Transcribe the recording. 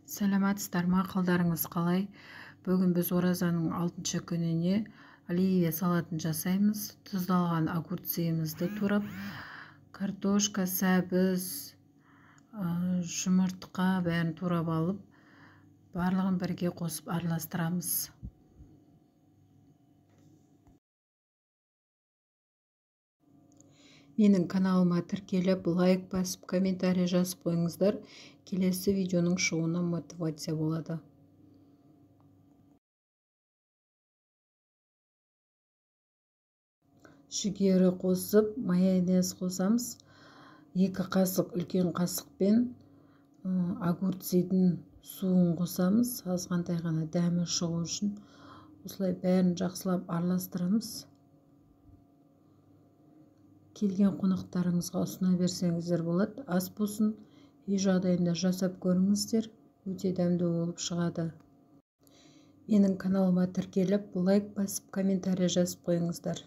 Сәлематсыздар ма, қалдарыңыз қалай? Бүгін біз оразаның 6-шы күніне оливье салатын жасаймыз. Тұздалған огурцымызды турап, картошка, сәбіз, жұмыртқа бәрін турап алып, барлығын бірге қосып араластырамыз. Менің каналыма тіркеліп, лайк басып, комментарий жазып қойыңыздар. Келесі видеоның шығуына мотивация болады. Жүгері қосып, майонез қосамыз. 2 қасық үлкен қасықпен огурцидың суын қосамыз. Азғантай ғана дәмі шығу үшін. Осылай бәрін жақсылап араластырамыз. Келген қонақтарыңызға ұсына берсеңіздер болады. Ас болсын, үй жағдайында жасап көріңіздер, өте дәмді болып шығады. Менің каналыма тіркеліп, лайк басып, комментарий жазып қойыңыздар.